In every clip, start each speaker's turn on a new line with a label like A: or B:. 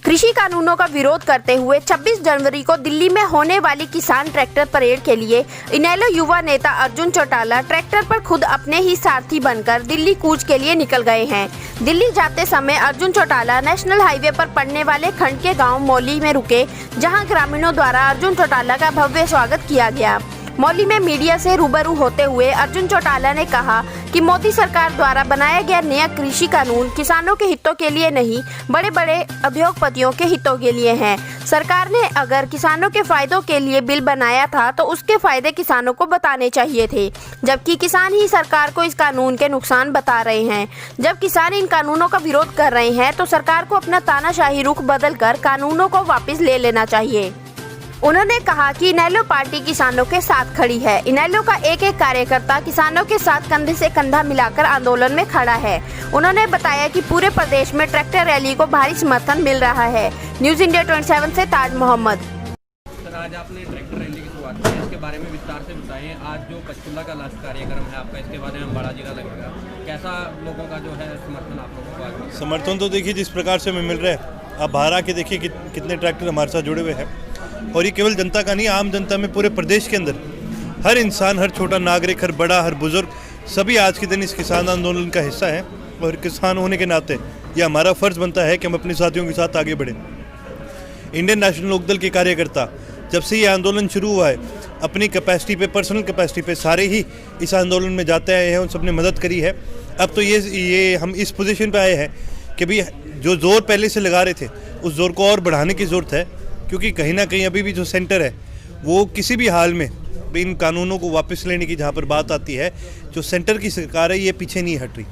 A: कृषि कानूनों का विरोध करते हुए 26 जनवरी को दिल्ली में होने वाली किसान ट्रैक्टर परेड के लिए इनेलो युवा नेता अर्जुन चौटाला ट्रैक्टर पर खुद अपने ही सारथी बनकर दिल्ली कूच के लिए निकल गए हैं। दिल्ली जाते समय अर्जुन चौटाला नेशनल हाईवे पर पड़ने वाले खंड के गांव मौली में रुके, जहां ग्रामीणों द्वारा अर्जुन चौटाला का भव्य स्वागत किया गया। मौली में मीडिया से रूबरू होते हुए अर्जुन चौटाला ने कहा कि मोदी सरकार द्वारा बनाया गया नया कृषि कानून किसानों के हितों के लिए नहीं, बड़े बड़े उद्योगपतियों के हितों के लिए है। सरकार ने अगर किसानों के फायदों के लिए बिल बनाया था तो उसके फायदे किसानों को बताने चाहिए थे, जबकि किसान ही सरकार को इस कानून के नुकसान बता रहे हैं। जब किसान इन कानूनों का विरोध कर रहे हैं तो सरकार को अपना तानाशाही रुख बदलकर कानूनों को वापस ले लेना चाहिए। उन्होंने कहा कि इनेलो पार्टी किसानों के साथ खड़ी है। इनेलो का एक एक कार्यकर्ता किसानों के साथ कंधे से कंधा मिलाकर आंदोलन में खड़ा है। उन्होंने बताया कि पूरे प्रदेश में ट्रैक्टर रैली को भारी समर्थन मिल रहा है। न्यूज इंडिया 27 से ताज मोहम्मद।
B: सर, आज आपने ट्रैक्टर रैली की शुरुआत की, इसके बारे में विस्तार से बताएं। आज जो पंचकूला का लास्ट कार्यक्रम है आपका, इसके बारे में अम्बाड़ा जिला लगेगा, कैसा लोगों का जो है समर्थन आप लोगों को आज?
C: समर्थन तो देखिए जिस प्रकार से हमें मिल रहा है, आप बाहर आके देखिए कितने ट्रैक्टर हमारे साथ जुड़े हुए हैं। और ये केवल जनता का नहीं, आम जनता में पूरे प्रदेश के अंदर हर इंसान, हर छोटा नागरिक, हर बड़ा, हर बुजुर्ग, सभी आज के दिन इस किसान आंदोलन का हिस्सा है। और किसान होने के नाते ये हमारा फर्ज बनता है कि हम अपने साथियों के साथ आगे बढ़ें। इंडियन नेशनल लोकदल के कार्यकर्ता जब से ये आंदोलन शुरू हुआ है, अपनी कैपेसिटी पे, पर्सनल कैपेसिटी पे सारे ही इस आंदोलन में जाते आए हैं, उन सब ने मदद करी है। अब तो ये हम इस पोजीशन पे आए हैं कि भाई जो जोर पहले से लगा रहे थे उस जोर को और बढ़ाने की ज़रूरत है, क्योंकि कहीं ना कहीं अभी भी जो सेंटर है वो किसी भी हाल में इन कानूनों को वापस लेने की जहाँ पर बात आती है, जो सेंटर की सरकार है ये पीछे नहीं हट रही।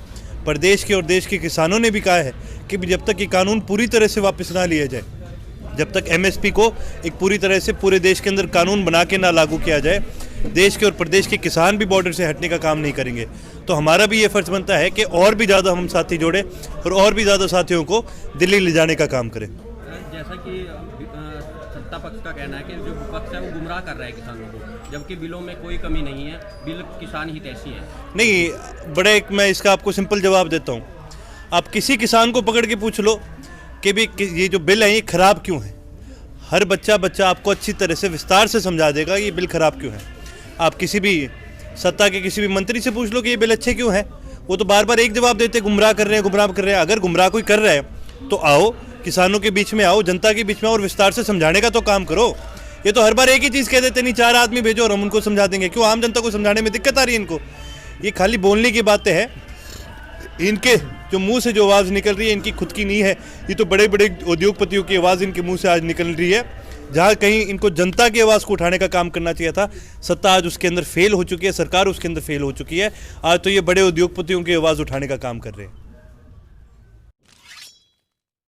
C: प्रदेश के और देश के किसानों ने भी कहा है कि जब तक ये कानून पूरी तरह से वापस ना लिया जाए, जब तक एमएसपी को एक पूरी तरह से पूरे देश के अंदर कानून बना के ना लागू किया जाए, देश के और प्रदेश के किसान भी बॉर्डर से हटने का काम नहीं करेंगे। तो हमारा भी ये फर्ज बनता है कि और भी ज़्यादा हम साथी जोड़े और भी ज़्यादा साथियों को दिल्ली ले जाने का काम करें।
B: जैसा कि सत्ता पक्ष का कहना है कि जो विपक्ष है वो गुमराह कर रहा है किसानों को, जबकि बिलों में कोई कमी नहीं है, बिल किसान हितैषी है।
C: नहीं, बड़ा एक मैं इसका आपको सिंपल जवाब देता हूँ। आप किसी किसान को पकड़ के पूछ लो कि भी ये जो बिल है ये ख़राब क्यों है, हर बच्चा आपको अच्छी तरह से विस्तार से समझा देगा ये बिल ख़राब क्यों है। आप किसी भी सत्ता के किसी भी मंत्री से पूछ लो कि ये बिल अच्छे क्यों है, वो तो बार बार एक जवाब देते, गुमराह कर रहे हैं। अगर गुमराह कोई कर रहा है तो आओ, किसानों के बीच में आओ, जनता के बीच में, और विस्तार से समझाने का तो काम करो। ये तो हर बार एक ही चीज़ कह देते, नहीं 4 आदमी भेजो और हम उनको समझा देंगे। क्यों आम जनता को समझाने में दिक्कत आ रही है इनको? ये खाली बोलने की बातें हैं, इनके जो मुंह से जो आवाज़ निकल रही है इनकी खुद की नहीं है। ये तो बड़े बड़े उद्योगपतियों की आवाज़ इनके मुंह से आज निकल रही है, जहाँ कहीं इनको जनता की आवाज़ को उठाने का काम करना चाहिए था। सत्ता आज उसके अंदर फेल हो चुकी है, सरकार उसके अंदर फेल हो चुकी है। आज तो ये बड़े उद्योगपतियों की आवाज़ उठाने का काम कर रहे हैं।